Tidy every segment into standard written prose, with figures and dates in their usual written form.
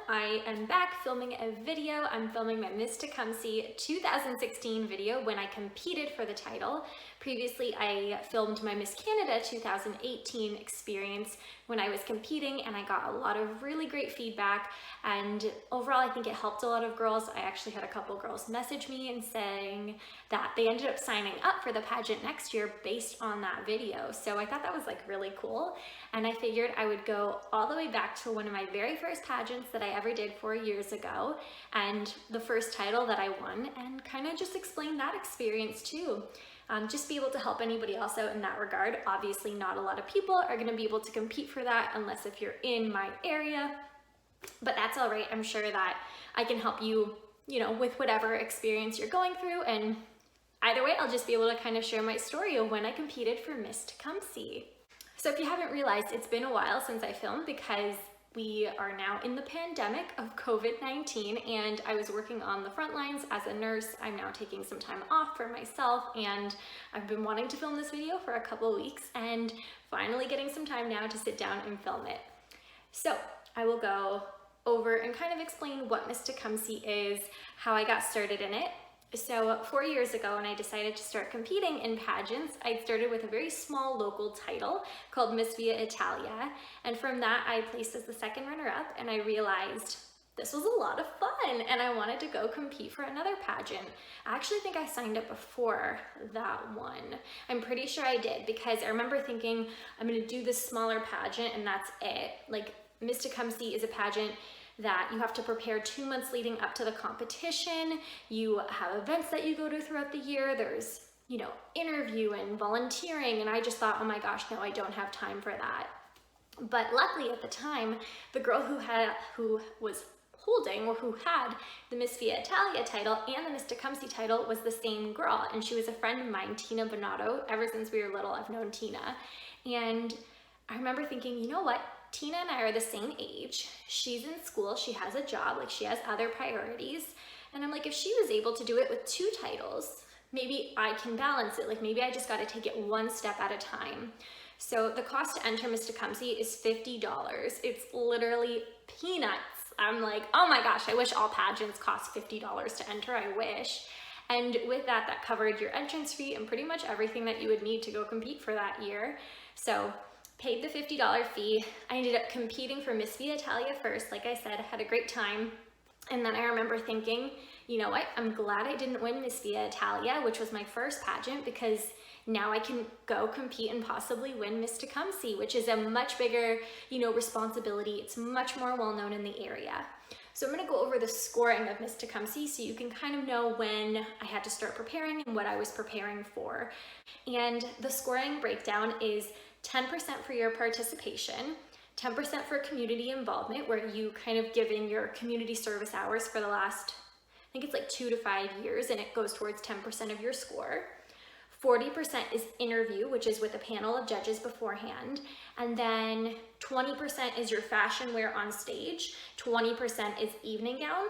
I am back filming a video. I'm filming my Miss Tecumseh 2016 video when I competed for the title. Previously, I filmed my Miss Canada 2018 experience when I was competing, and I got a lot of really great feedback, and overall I think it helped a lot of girls. I actually had a couple girls message me and saying that they ended up signing up for the pageant next year based on that video. So I thought that was like really cool, and I figured I would go all the way back to one of my very first pageants that I ever did 4 years ago, and the first title that I won, and kind of just explain that experience too. Just be able to help anybody else out in that regard. Obviously not a lot of people are going to be able to compete for that unless if you're in my area, but that's all right. I'm sure that I can help you, with whatever experience you're going through, and either way, I'll just be able to kind of share my story of when I competed for Miss Tecumseh. So if you haven't realized, it's been a while since I filmed because we are now in the pandemic of COVID-19, and I was working on the front lines as a nurse. I'm now taking some time off for myself, and I've been wanting to film this video for a couple of weeks and finally getting some time now to sit down and film it. So I will go over and kind of explain what Miss Tecumseh is, how I got started in it. So 4 years ago, when I decided to start competing in pageants, I started with a very small local title called Miss Via Italia, and from that I placed as the second runner-up, and I realized this was a lot of fun and I wanted to go compete for another pageant. I actually think I signed up before that one. I'm pretty sure I did, because I remember thinking I'm gonna do this smaller pageant and that's it. Like, Miss Tecumseh is a pageant that you have to prepare 2 months leading up to the competition. You have events that you go to throughout the year. There's, interview and volunteering. And I just thought, oh my gosh, no, I don't have time for that. But luckily at the time, the girl who was holding, or who had the Miss Via Italia title and the Miss Tecumseh title, was the same girl. And she was a friend of mine, Tina Bonato. Ever since we were little, I've known Tina. And I remember thinking, you know what? Tina and I are the same age. She's in school, she has a job, like she has other priorities. And I'm like, if she was able to do it with 2 titles, maybe I can balance it. Like, maybe I just got to take it one step at a time. So the cost to enter Miss Tecumseh is $50. It's literally peanuts. I'm like, oh my gosh, I wish all pageants cost $50 to enter. I wish. And with that, that covered your entrance fee and pretty much everything that you would need to go compete for that year. So paid the $50 fee. I ended up competing for Miss Via Italia first. Like I said, I had a great time. And then I remember thinking, you know what? I'm glad I didn't win Miss Via Italia, which was my first pageant, because now I can go compete and possibly win Miss Tecumseh, which is a much bigger, responsibility. It's much more well-known in the area. So I'm gonna go over the scoring of Miss Tecumseh so you can kind of know when I had to start preparing and what I was preparing for. And the scoring breakdown is 10% for your participation, 10% for community involvement, where you kind of give in your community service hours for the last, I think it's like 2 to 5 years, and it goes towards 10% of your score. 40% is interview, which is with a panel of judges beforehand. And then 20% is your fashion wear on stage. 20% is evening gown.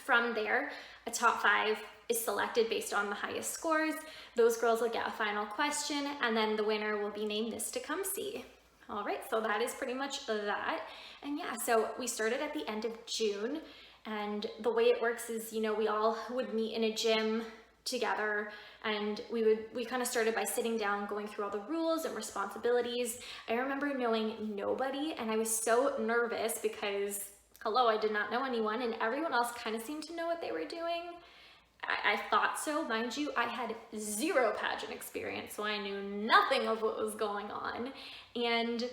From there, a top 5 is selected based on the highest scores. Those girls will get a final question, and then the winner will be named Miss Tecumseh. All right, so that is pretty much that. And yeah, so we started at the end of June, and the way it works is, we all would meet in a gym together, and we kind of started by sitting down, going through all the rules and responsibilities. I remember knowing nobody, and I was so nervous because, hello, I did not know anyone, and everyone else kind of seemed to know what they were doing. I thought so. Mind you, I had 0 pageant experience, so I knew nothing of what was going on. And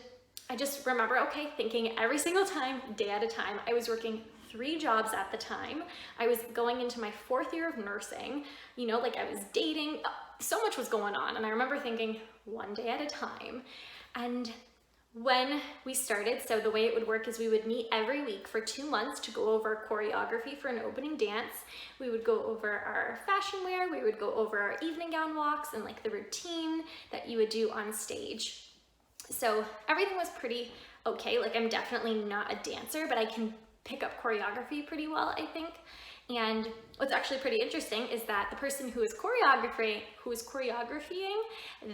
I just remember, thinking every single time, day at a time. I was working 3 jobs at the time. I was going into my 4th year of nursing, I was dating. So much was going on. And I remember thinking, one day at a time. And when we started, so the way it would work is we would meet every week for 2 months to go over choreography for an opening dance. We would go over our fashion wear, we would go over our evening gown walks and like the routine that you would do on stage. So everything was pretty okay. Like, I'm definitely not a dancer, but I can pick up choreography pretty well, I think. And what's actually pretty interesting is that the person who was choreographing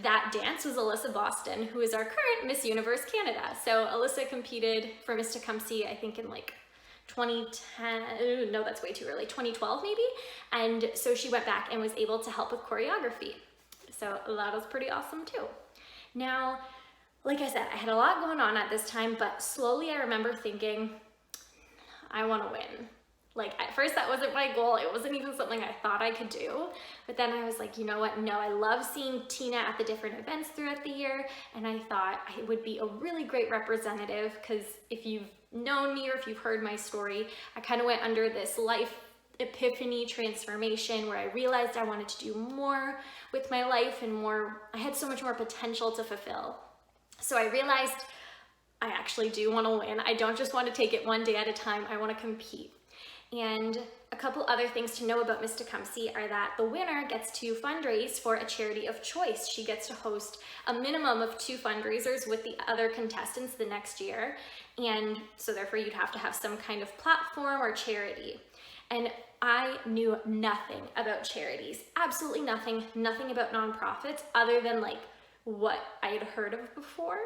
that dance was Alyssa Boston, who is our current Miss Universe Canada. So Alyssa competed for Miss Tecumseh, I think in like 2010, no, that's way too early, 2012 maybe. And so she went back and was able to help with choreography. So that was pretty awesome too. Now, like I said, I had a lot going on at this time, but slowly I remember thinking, I want to win. Like at first that wasn't my goal. It wasn't even something I thought I could do. But then I was like, you know what? No, I love seeing Tina at the different events throughout the year. And I thought I would be a really great representative, because if you've known me or if you've heard my story, I kind of went under this life epiphany transformation where I realized I wanted to do more with my life and more, I had so much more potential to fulfill. So I realized I actually do want to win. I don't just want to take it one day at a time. I want to compete. And a couple other things to know about Miss Tecumseh are that the winner gets to fundraise for a charity of choice. She gets to host a minimum of 2 fundraisers with the other contestants the next year. And so therefore you'd have to have some kind of platform or charity. And I knew nothing about charities, absolutely nothing about nonprofits other than like what I had heard of before.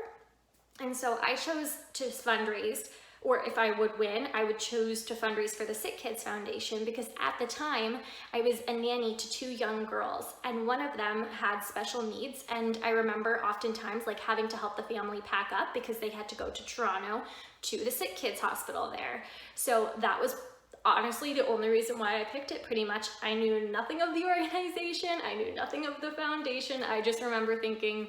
And so I chose to fundraise, or if I would win, I would choose to fundraise for the Sick Kids Foundation, because at the time I was a nanny to 2 young girls and one of them had special needs. And I remember oftentimes like having to help the family pack up because they had to go to Toronto to the Sick Kids Hospital there. So that was honestly the only reason why I picked it pretty much. I knew nothing of the organization. I knew nothing of the foundation. I just remember thinking,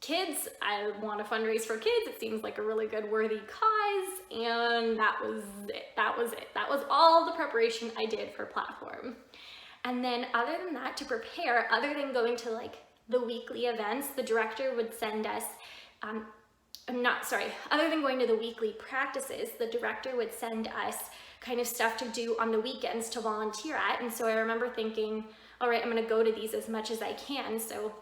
kids, I want to fundraise for kids. It seems like a really good, worthy cause. And that was it. That was all the preparation I did for other than that, to prepare, other than going to like the weekly events, the director would send us, other than going to the weekly practices, the director would send us kind of stuff to do on the weekends to volunteer at. And so I remember thinking, all right, I'm going to go to these as much as I can. So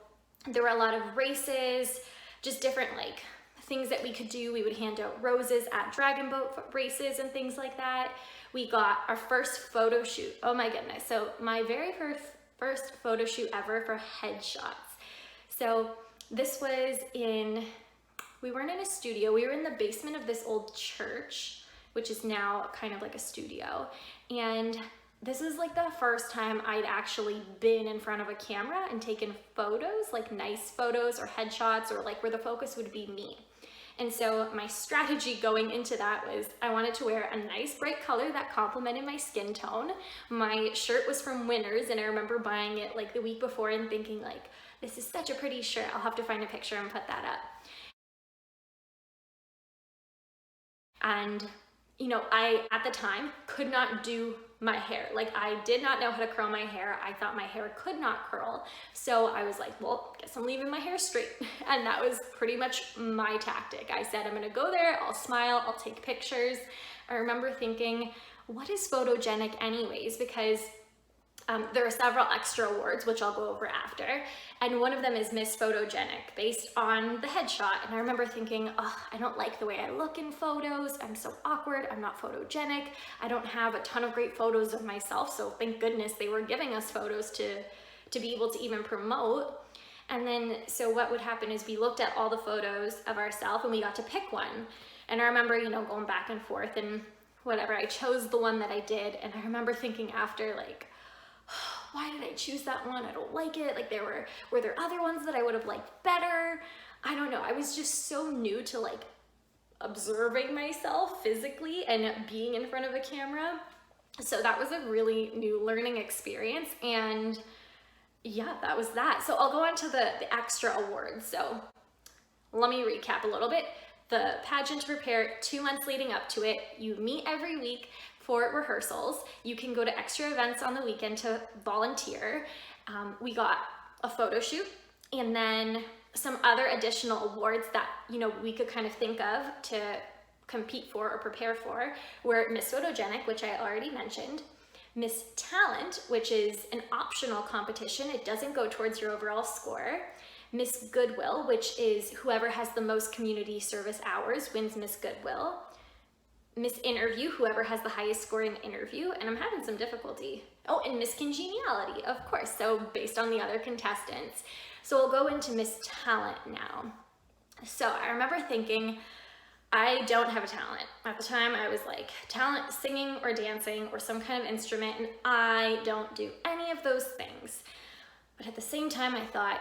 there were a lot of races, just different like things that we could do. We would hand out roses at dragon boat races and things like that. We got our first photo shoot. Oh my goodness. So my very first photo shoot ever for headshots. So this was we weren't in a studio. We were in the basement of this old church, which is now kind of like a studio. And this is like the first time I'd actually been in front of a camera and taken photos, like nice photos or headshots, or like where the focus would be me. And so my strategy going into that was I wanted to wear a nice bright color that complemented my skin tone. My shirt was from Winners, and I remember buying it like the week before and thinking like, this is such a pretty shirt. I'll have to find a picture and put that up. And you know, I, at the time, could not do my hair. Like I did not know how to curl my hair. I thought my hair could not curl. So I was like, well, guess I'm leaving my hair straight. And that was pretty much my tactic. I said, I'm gonna go there, I'll smile, I'll take pictures. I remember thinking, what is photogenic anyways? Because there are several extra awards, which I'll go over after. And one of them is Miss Photogenic, based on the headshot. And I remember thinking, oh, I don't like the way I look in photos. I'm so awkward. I'm not photogenic. I don't have a ton of great photos of myself. So thank goodness they were giving us photos to be able to even promote. And then, so what would happen is we looked at all the photos of ourselves and we got to pick one. And I remember, you know, going back and forth and whatever. I chose the one that I did. And I remember thinking after, like, why did I choose that one? I don't like it. Like were there other ones that I would have liked better? I don't know. I was just so new to like observing myself physically and being in front of a camera. So that was a really new learning experience. And yeah, that was that. So I'll go on to the extra awards. So let me recap a little bit. The pageant to prepare 2 months leading up to it. You meet every week for rehearsals. You can go to extra events on the weekend to volunteer. We got a photo shoot, and then some other additional awards that, you know, we could kind of think of to compete for or prepare for were Miss Photogenic, which I already mentioned, Miss Talent, which is an optional competition. It doesn't go towards your overall score. Miss Goodwill, which is whoever has the most community service hours wins Miss Goodwill. Miss Interview, whoever has the highest score in interview, and I'm having some difficulty. Oh, and Miss Congeniality, of course, so based on the other contestants. So we'll go into Miss Talent now. So I remember thinking, I don't have a talent. At the time I was like, talent, singing or dancing or some kind of instrument, and I don't do any of those things. But at the same time I thought,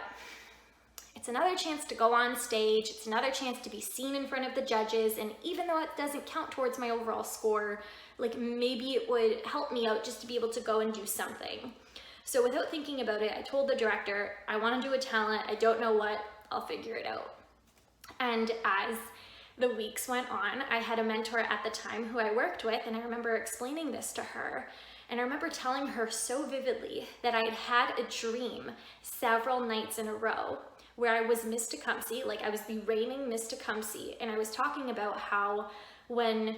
it's another chance to go on stage, it's another chance to be seen in front of the judges, and even though it doesn't count towards my overall score, like maybe it would help me out just to be able to go and do something. So without thinking about it, I told the director, I want to do a talent, I don't know what, I'll figure it out. And as the weeks went on, I had a mentor at the time who I worked with, and I remember explaining this to her. And I remember telling her so vividly that I had had a dream several nights in a row where I was Miss Tecumseh, like I was the reigning Miss Tecumseh, and I was talking about how when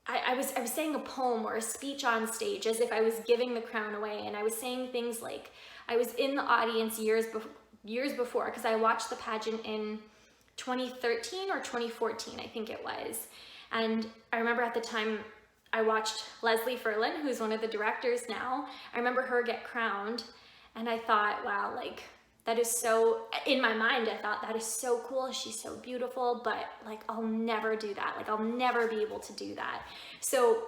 I was saying a poem or a speech on stage as if I was giving the crown away, and I was saying things like I was in the audience years before, because I watched the pageant in 2013 or 2014, I think it was. And I remember at the time I watched Leslie Furlan, who's one of the directors now. I remember her get crowned, and I thought, wow, like that is so, in my mind I thought that is so cool, she's so beautiful, but like I'll never do that, like I'll never be able to do that. So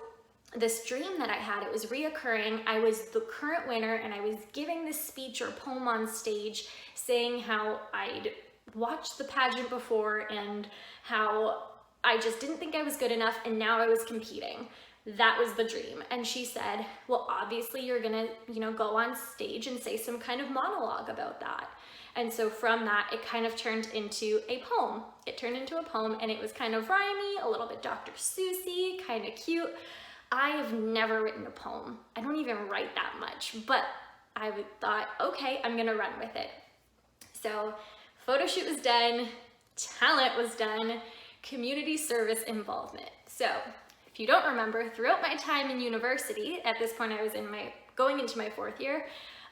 this dream that I had, it was reoccurring. I was the current winner, and I was giving this speech or poem on stage saying how I'd watched the pageant before and how I just didn't think I was good enough, and now I was competing. That was the dream. And she said, well, obviously you're gonna, go on stage and say some kind of monologue about that. And so from that, it kind of turned into a poem. It turned into a poem, and it was kind of rhymey, a little bit Dr. Seussy, kind of cute. I have never written a poem. I don't even write that much, but I thought, okay, I'm gonna run with it. So Photoshoot was done, talent was done, community service involvement. So if you don't remember, throughout my time in university, at this point I was going into my 4th year,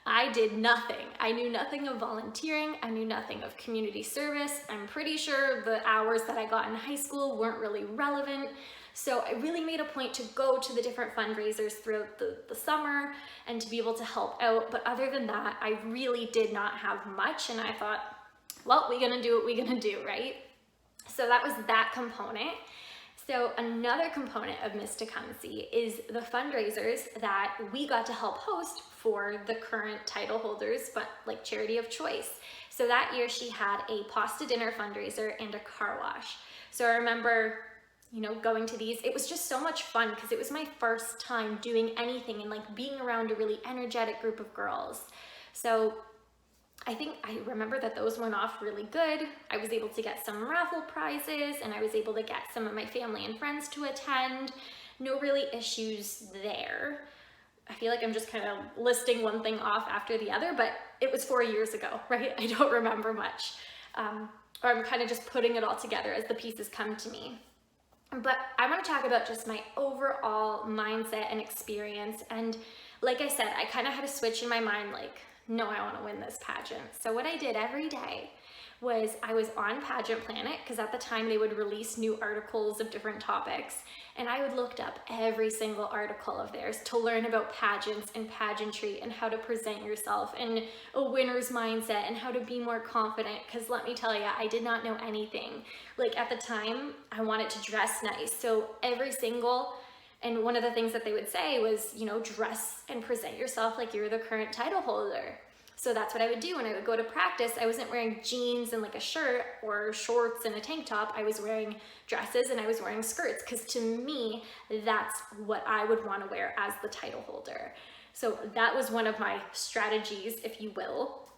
I did nothing. I knew nothing of volunteering. I knew nothing of community service. I'm pretty sure the hours that I got in high school weren't really relevant. So I really made a point to go to the different fundraisers throughout the summer and to be able to help out. But other than that, I really did not have much, and I thought, well, we're gonna do what we're gonna do, right? So that was that component. So another component of Miss Tecumseh is the fundraisers that we got to help host for the current title holders, but like charity of choice. So that year she had a pasta dinner fundraiser and a car wash. So I remember, going to these. It was just so much fun because it was my first time doing anything and like being around a really energetic group of girls. So I remember that those went off really good. I was able to get some raffle prizes, and I was able to get some of my family and friends to attend. No really issues there. I feel like I'm just kind of listing one thing off after the other, but it was 4 years ago, right? I don't remember much. Or I'm kind of just putting it all together as the pieces come to me. But I want to talk about just my overall mindset and experience. And like I said, I kind of had a switch in my mind, like, no, I want to win this pageant. So what I did every day was I was on Pageant Planet, because at the time they would release new articles of different topics, and I would look up every single article of theirs to learn about pageants and pageantry and how to present yourself and a winner's mindset and how to be more confident, because let me tell you, I did not know anything. Like at the time, I wanted to dress nice, so and one of the things that they would say was, dress and present yourself like you're the current title holder. So that's what I would do when I would go to practice. I wasn't wearing jeans and like a shirt or shorts and a tank top. I was wearing dresses and I was wearing skirts, because to me, that's what I would want to wear as the title holder. So that was one of my strategies, if you will.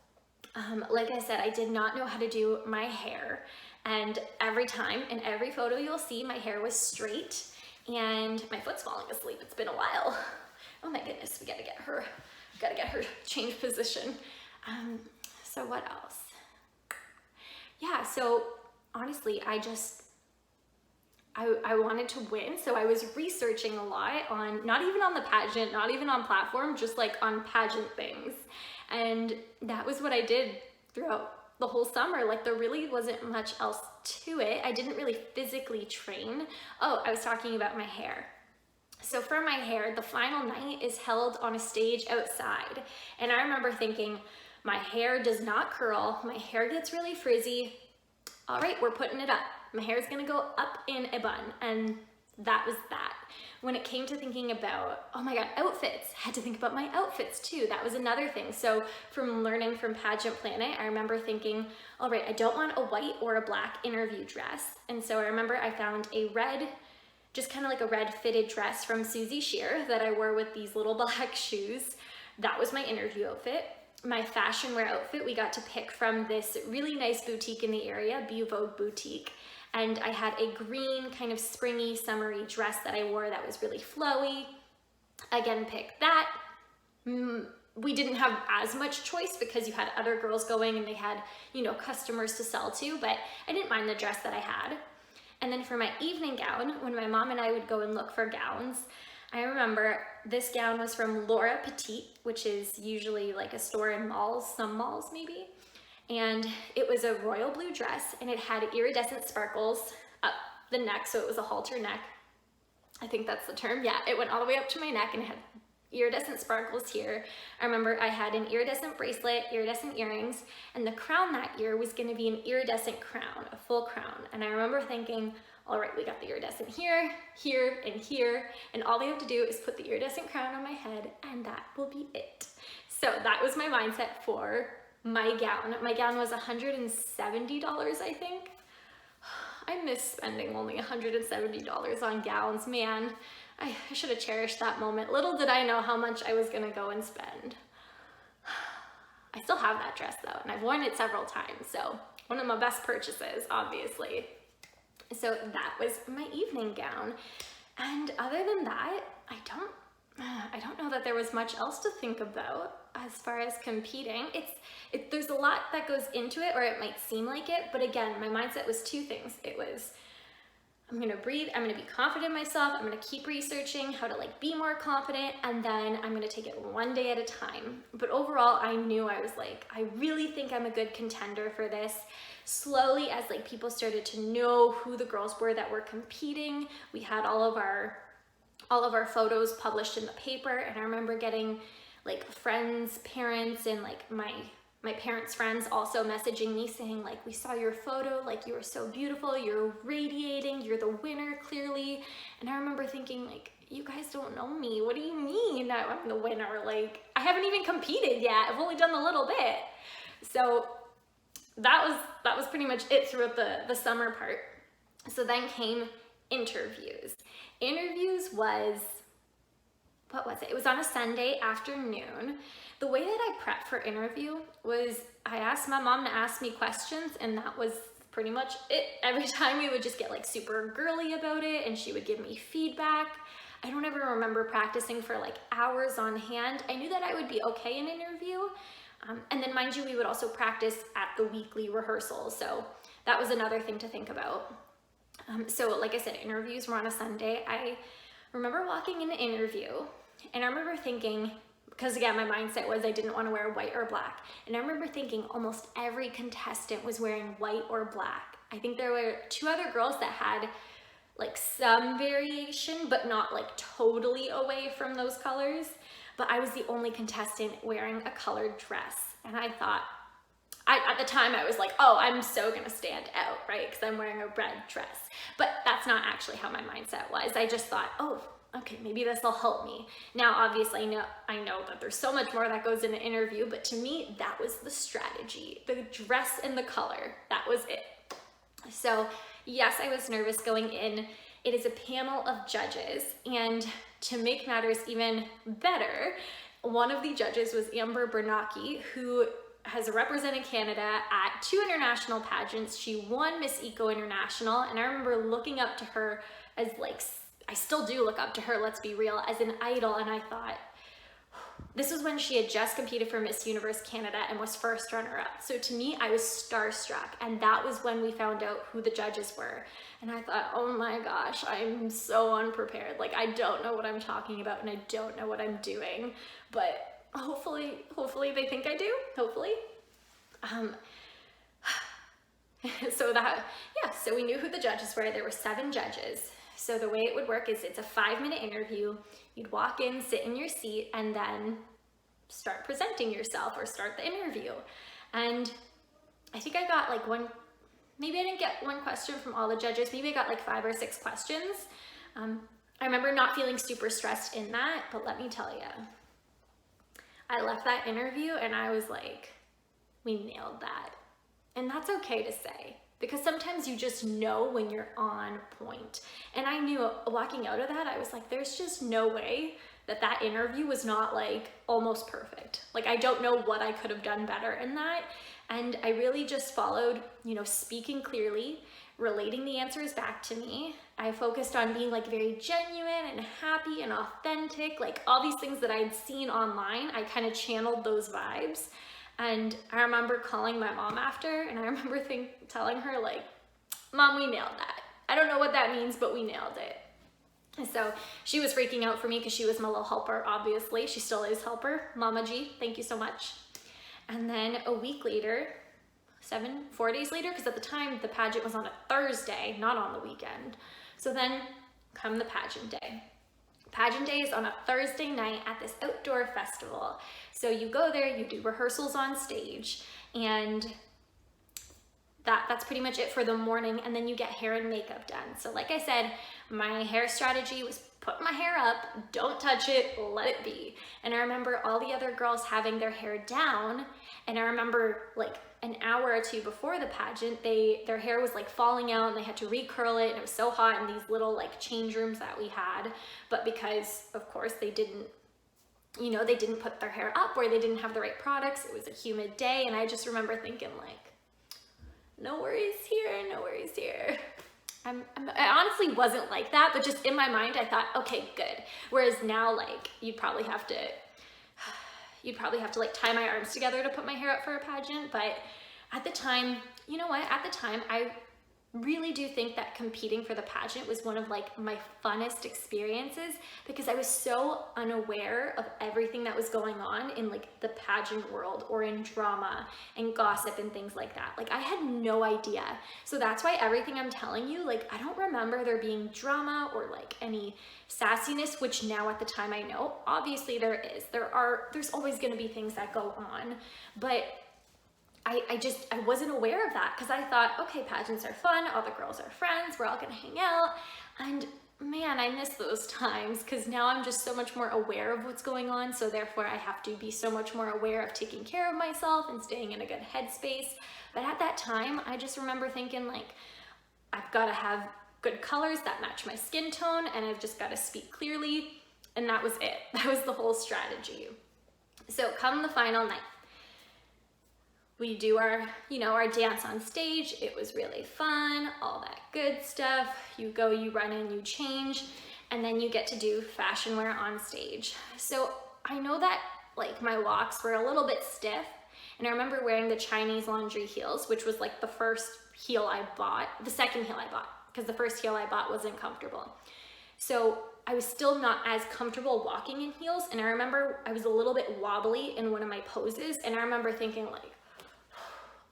Like I said, I did not know how to do my hair. And every time, in every photo you'll see, my hair was straight. And my foot's falling asleep. It's been a while. Oh my goodness, we gotta get her change position. So what else? Yeah, so honestly, I wanted to win. So I was researching a lot on, not even on the pageant, not even on platform, just like on pageant things. And that was what I did throughout the whole summer. Like there really wasn't much else to it. I didn't really physically train. Oh, I was talking about my hair. So for my hair, the final night is held on a stage outside. And I remember thinking, my hair does not curl. My hair gets really frizzy. All right, we're putting it up. my hair is gonna go up in a bun, and that was that. When it came to thinking about, oh my God, outfits, had to think about my outfits too. That was another thing. So from learning from Pageant Planet, I remember thinking, all right, I don't want a white or a black interview dress. And so I remember I found a red, just kind of like a red fitted dress from Susie Shear that I wore with these little black shoes. That was my interview outfit. My fashion wear outfit, we got to pick from this really nice boutique in the area, Vogue Boutique. And I had a green kind of springy, summery dress that I wore that was really flowy. Again, picked that. We didn't have as much choice because you had other girls going and they had, you know, customers to sell to, but I didn't mind the dress that I had. And then for my evening gown, when my mom and I would go and look for gowns, I remember this gown was from Laura Petite, which is usually like a store in malls, some malls maybe. And it was a royal blue dress, and it had iridescent sparkles up the neck, so it was a halter neck. I think that's the term. Yeah, it went all the way up to my neck and it had iridescent sparkles here. I remember I had an iridescent bracelet, iridescent earrings, and the crown that year was gonna be an iridescent crown, a full crown. And I remember thinking, all right, we got the iridescent here, here, and here, and all they have to do is put the iridescent crown on my head, and that will be it. So that was my mindset for my gown. My gown was $170, I think. I miss spending only $170 on gowns, man. I should have cherished that moment. Little did I know how much I was gonna go and spend. I still have that dress though, and I've worn it several times, so one of my best purchases, obviously. So that was my evening gown. And other than that, I don't know that there was much else to think about as far as competing. There's a lot that goes into it, or it might seem like it, but again, my mindset was two things. It was, I'm gonna breathe, I'm gonna be confident in myself, I'm gonna keep researching how to like be more confident, and then I'm gonna take it one day at a time. But overall, I knew I was like, I really think I'm a good contender for this. Slowly, as like people started to know who the girls were that were competing, we had all of our photos published in the paper, and I remember getting like friends, parents, and like my parents' friends also messaging me saying like, we saw your photo, like you were so beautiful, you're radiating, you're the winner clearly. And I remember thinking like, you guys don't know me. What do you mean that I'm the winner? Like, I haven't even competed yet. I've only done a little bit. So that was pretty much it throughout the summer part. So then came interviews. Interviews was, what was it? It was on a Sunday afternoon. The way that I prepped for interview was I asked my mom to ask me questions, and that was pretty much it. Every time we would just get like super girly about it, and she would give me feedback. I don't ever remember practicing for like hours on hand. I knew that I would be okay in an interview. And then mind you, we would also practice at the weekly rehearsals. So that was another thing to think about. So like I said, interviews were on a Sunday. I remember walking in an interview, and I remember thinking, because again, my mindset was I didn't want to wear white or black. And I remember thinking almost every contestant was wearing white or black. I think there were two other girls that had like some variation, but not like totally away from those colors. But I was the only contestant wearing a colored dress. And I thought, at the time I was like, oh, I'm so gonna stand out, right? Because I'm wearing a red dress. But that's not actually how my mindset was. I just thought, oh, okay, maybe this will help me. Now, obviously, I know that there's so much more that goes in an interview, but to me, that was the strategy. The dress and the color, that was it. So yes, I was nervous going in. It is a panel of judges, and to make matters even better, one of the judges was Amber Bernacchi, who has represented Canada at 2 international pageants. She won Miss Eco International, and I remember looking up to her as like, I still do look up to her, let's be real, as an idol. And I thought, this was when she had just competed for Miss Universe Canada and was first runner-up. So to me, I was starstruck, and that was when we found out who the judges were. And I thought, oh my gosh, I'm so unprepared. Like, I don't know what I'm talking about, and I don't know what I'm doing, but hopefully they think I do, hopefully. So we knew who the judges were. There were 7 judges. So the way it would work is it's a 5-minute interview. You'd walk in, sit in your seat, and then start presenting yourself or start the interview. And I think I got like maybe I didn't get one question from all the judges. Maybe I got like 5 or 6 questions. I remember not feeling super stressed in that, but let me tell you, I left that interview and I was like, we nailed that. And that's okay to say, because sometimes you just know when you're on point. And I knew walking out of that, I was like, there's just no way that that interview was not like almost perfect. Like, I don't know what I could have done better in that. And I really just followed, you know, speaking clearly, relating the answers back to me. I focused on being like very genuine and happy and authentic, like all these things that I'd seen online. I kind of channeled those vibes. And I remember calling my mom after, and I remember telling her like, Mom, we nailed that. I don't know what that means, but we nailed it. And so she was freaking out for me because she was my little helper, obviously. She still is helper. Mama G, thank you so much. And then a week later, 4 days later, because at the time the pageant was on a Thursday, not on the weekend. So then come the pageant day. Pageant day is on a Thursday night at this outdoor festival. So you go there, you do rehearsals on stage, and that's pretty much it for the morning, and then you get hair and makeup done. So like I said, my hair strategy was put my hair up, don't touch it, let it be. And I remember all the other girls having their hair down, and I remember like an hour or two before the pageant, their hair was like falling out and they had to recurl it, and it was so hot in these little like change rooms that we had. But because of course they didn't, you know, they didn't put their hair up, or they didn't have the right products, it was a humid day, and I just remember thinking like, no worries here, no worries here. I honestly wasn't like that, but just in my mind I thought, okay, good. Whereas now, like, you'd probably have to like tie my arms together to put my hair up for a pageant. But at the time, you know what, at the time I really do think that competing for the pageant was one of like my funnest experiences, because I was so unaware of everything that was going on in like the pageant world, or in drama and gossip and things like that. Like, I had no idea. So that's why everything I'm telling you, like, I don't remember there being drama or like any sassiness, which now at the time I know, obviously there is. There's always going to be things that go on, but I wasn't aware of that, because I thought, okay, pageants are fun, all the girls are friends, we're all gonna hang out. And man, I miss those times, because now I'm just so much more aware of what's going on. So therefore I have to be so much more aware of taking care of myself and staying in a good headspace. But at that time, I just remember thinking like, I've got to have good colors that match my skin tone, and I've just got to speak clearly. And that was it. That was the whole strategy. So come the final night, we do our, you know, our dance on stage. It was really fun, all that good stuff. You go, you run in, you change, and then you get to do fashion wear on stage. So I know that like my walks were a little bit stiff, and I remember wearing the Chinese laundry heels, which was like the first heel I bought, the second heel I bought, because the first heel I bought wasn't comfortable. So I was still not as comfortable walking in heels, and I remember I was a little bit wobbly in one of my poses, and I remember thinking like,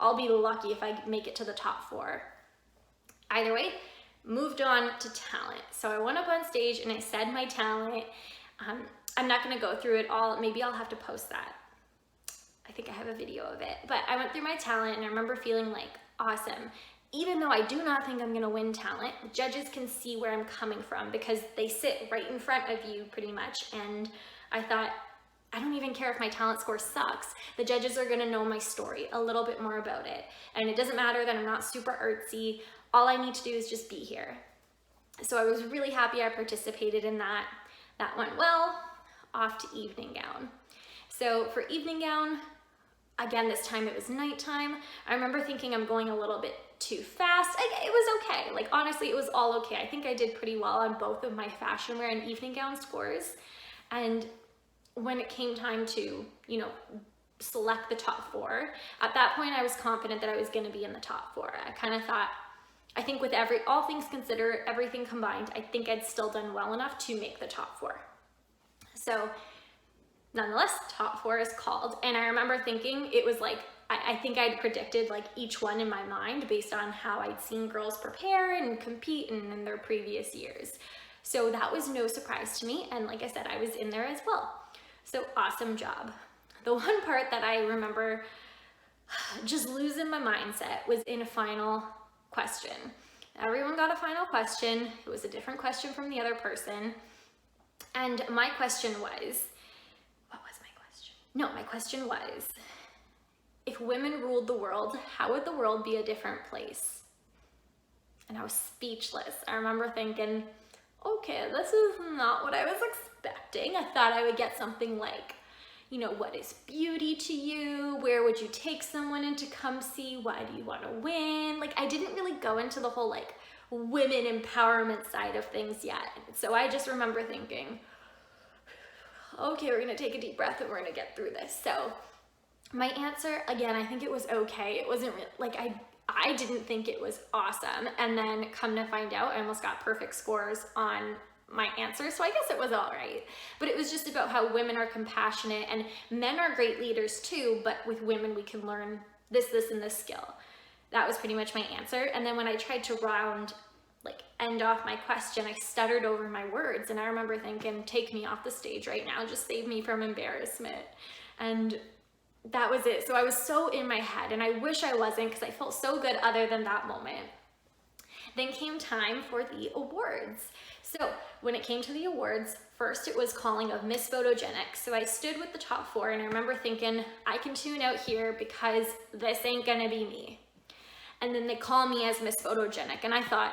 I'll be lucky if I make it to the top 4. Either way, moved on to talent. So I went up on stage and I said my talent. I'm not gonna go through it all. Maybe I'll have to post that. I think I have a video of it. But I went through my talent, and I remember feeling like, awesome. Even though I do not think I'm gonna win talent, the judges can see where I'm coming from, because they sit right in front of you pretty much. And I thought, I don't even care if my talent score sucks. The judges are gonna know my story, a little bit more about it. And it doesn't matter that I'm not super artsy. All I need to do is just be here. So I was really happy I participated in that. That went well. Off to evening gown. So for evening gown, again, this time it was nighttime. I remember thinking I'm going a little bit too fast. It was okay. Like, honestly, it was all okay. I think I did pretty well on both of my fashion wear and evening gown scores. And when it came time to, you know, select the top 4, at that point I was confident that I was going to be in the top 4. I kind of thought, I think with all things considered, everything combined, I think I'd still done well enough to make the top 4. So nonetheless, top 4 is called, and I remember thinking it was like, I think I'd predicted like each one in my mind based on how I'd seen girls prepare and compete in their previous years. So that was no surprise to me, and like I said, I was in there as well. So awesome job. The one part that I remember just losing my mindset was in final question. Everyone got a final question. It was a different question from the other person. And my question was, what was my question? No, my question was, if women ruled the world, how would the world be a different place? And I was speechless. I remember thinking, okay, this is not what I was expecting. I thought I would get something like, you know, what is beauty to you? Where would you take someone in Tecumseh? Why do you want to win? Like, I didn't really go into the whole like women empowerment side of things yet. So I just remember thinking, okay, we're gonna take a deep breath and we're gonna get through this. So my answer, again, I think it was okay. It wasn't like, I didn't think it was awesome. And then come to find out, I almost got perfect scores on my answer. So I guess it was all right. But it was just about how women are compassionate and men are great leaders too, but with women we can learn this, and this skill. That was pretty much my answer. And then when I tried to end off my question, I stuttered over my words. And I remember thinking, take me off the stage right now, just save me from embarrassment. And that was it. So I was so in my head, and I wish I wasn't, because I felt so good other than that moment. Then came time for the awards. So when it came to the awards, first it was calling of Miss Photogenic. So I stood with the top 4, and I remember thinking, I can tune out here because this ain't gonna be me. And then they call me as Miss Photogenic, and I thought,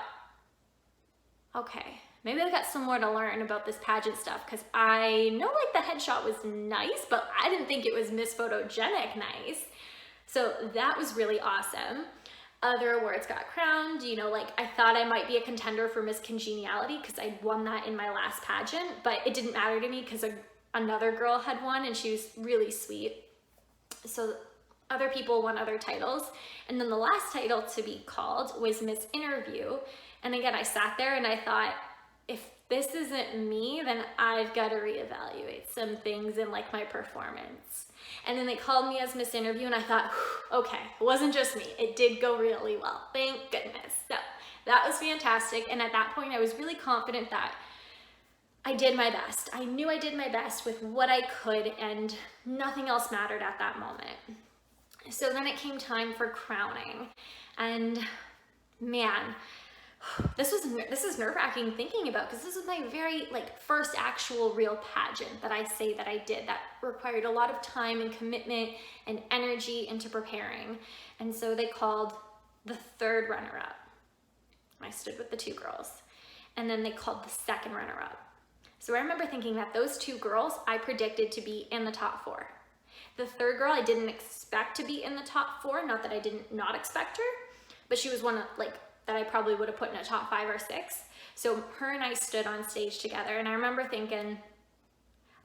okay, maybe I've got some more to learn about this pageant stuff, because I know like the headshot was nice, but I didn't think it was Miss Photogenic nice. So that was really awesome. Other awards got crowned, you know, like I thought I might be a contender for Miss Congeniality because I'd won that in my last pageant, but it didn't matter to me because another girl had won and she was really sweet. So other people won other titles. And then the last title to be called was Miss Interview. And again, I sat there and I thought, if this isn't me, then I've got to reevaluate some things in like my performance. And then they called me as Miss Interview, and I thought, okay, it wasn't just me. It did go really well. Thank goodness. So that was fantastic. And at that point, I was really confident that I did my best. I knew I did my best with what I could, and nothing else mattered at that moment. So then it came time for crowning. And man, this is nerve-wracking thinking about, because this was my very first actual real pageant that I say that I did, that required a lot of time and commitment and energy into preparing. And so they called the third runner-up. I stood with the 2 girls. And then they called the second runner-up. So I remember thinking that those 2 girls I predicted to be in the top 4. The third girl I didn't expect to be in the top 4, not that I didn't not expect her, but she was one of that I probably would have put in a top 5 or 6. So her and I stood on stage together, and I remember thinking,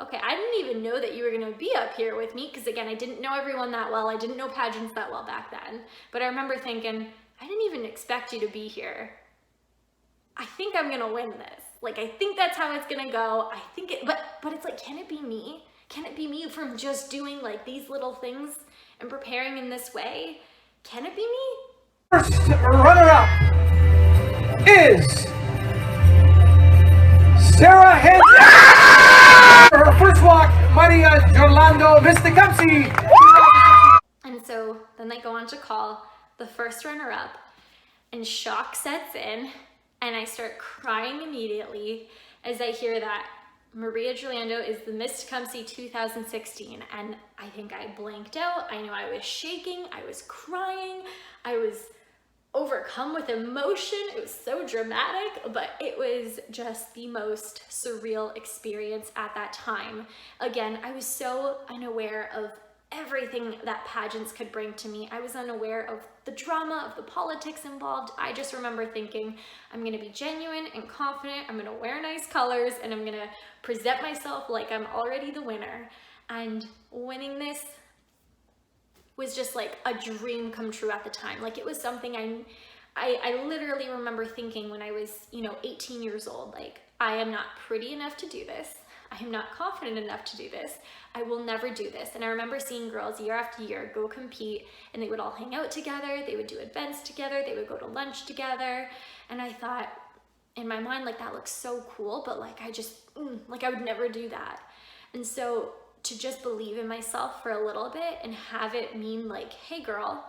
okay, I didn't even know that you were gonna be up here with me, because again, I didn't know everyone that well. I didn't know pageants that well back then. But I remember thinking, I didn't even expect you to be here. I think I'm gonna win this. I think that's how it's gonna go. I think it, but it's can it be me? Can it be me from just doing these little things and preparing in this way? Can it be me? First runner-up is Sarah Henry. Her first walk, Maria Jolando, Miss Tecumseh. And so then they go on to call the first runner-up, and shock sets in, and I start crying immediately as I hear that Maria Jolando is the Miss Tecumseh 2016. And I think I blanked out. I know I was shaking, I was crying, I was overcome with emotion. It was so dramatic, but it was just the most surreal experience at that time. Again, I was so unaware of everything that pageants could bring to me. I was unaware of the drama, of the politics involved. I just remember thinking, I'm gonna be genuine and confident, I'm gonna wear nice colors, and I'm gonna present myself like I'm already the winner. And winning this was just a dream come true at the time. It was something I literally remember thinking when I was 18 years old, I am not pretty enough to do this. I am not confident enough to do this. I will never do this. And I remember seeing girls year after year go compete, and they would all hang out together, they would do events together, they would go to lunch together. And I thought in my mind, that looks so cool, but I would never do that. And so to just believe in myself for a little bit and have it mean hey girl,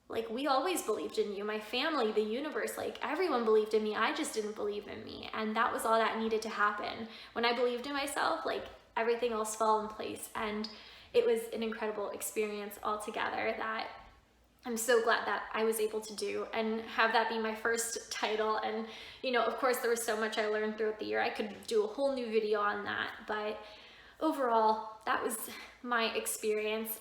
like, we always believed in you, my family, the universe, like, everyone believed in me. I just didn't believe in me. And that was all that needed to happen. When I believed in myself, like, everything else fell in place. And it was an incredible experience altogether that I'm so glad that I was able to do and have that be my first title. And, you know, of course, there was so much I learned throughout the year. I could do a whole new video on that, but overall, that was my experience.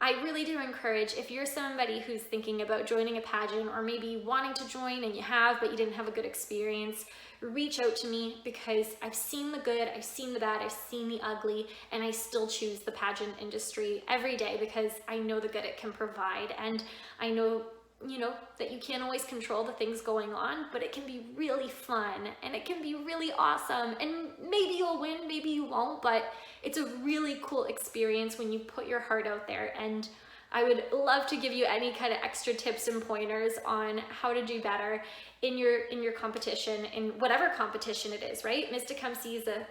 I really do encourage, if you're somebody who's thinking about joining a pageant or maybe wanting to join and you have, but you didn't have a good experience, reach out to me, because I've seen the good, I've seen the bad, I've seen the ugly, and I still choose the pageant industry every day because I know the good it can provide. And I know, you know, that you can't always control the things going on, but it can be really fun and it can be really awesome. And maybe you'll win, maybe you won't, but it's a really cool experience when you put your heart out there. And I would love to give you any kind of extra tips and pointers on how to do better in your competition, in whatever competition it is, right? Miss Tecumseh is a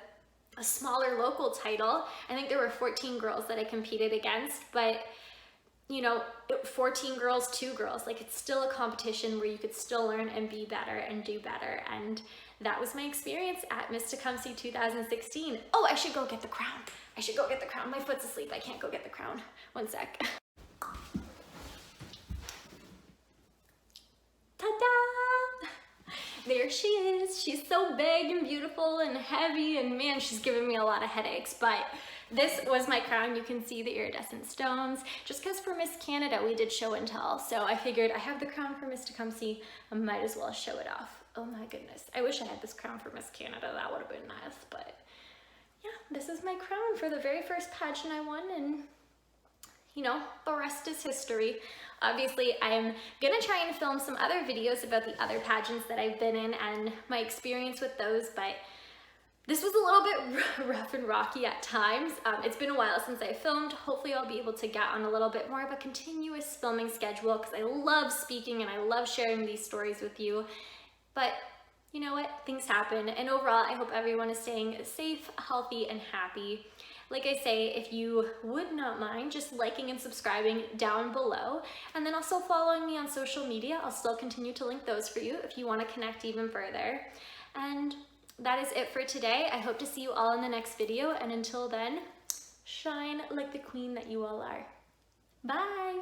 smaller local title. I think there were 14 girls that I competed against, but you know, 14 girls, 2 girls, like, it's still a competition where you could still learn and be better and do better. And that was my experience at Miss Tecumseh 2016. Oh, I should go get the crown. I should go get the crown. My foot's asleep. I can't go get the crown. One sec. Ta-da! There she is. She's so big and beautiful and heavy, and man, she's giving me a lot of headaches, but this was my crown. You can see the iridescent stones, just because for Miss Canada we did show and tell, so I figured I have the crown for Miss Tecumseh, I might as well show it off. Oh my goodness, I wish I had this crown for Miss Canada. That would have been nice, but yeah, this is my crown for the very first pageant I won, and you know, the rest is history. Obviously, I'm gonna try and film some other videos about the other pageants that I've been in and my experience with those, but this was a little bit rough and rocky at times. It's been a while since I filmed. Hopefully I'll be able to get on a little bit more of a continuous filming schedule, because I love speaking and I love sharing these stories with you. But you know what? Things happen. And overall, I hope everyone is staying safe, healthy, and happy. Like I say, if you would not mind just liking and subscribing down below, and then also following me on social media. I'll still continue to link those for you if you want to connect even further. And that is it for today. I hope to see you all in the next video, and until then, shine like the queen that you all are. Bye!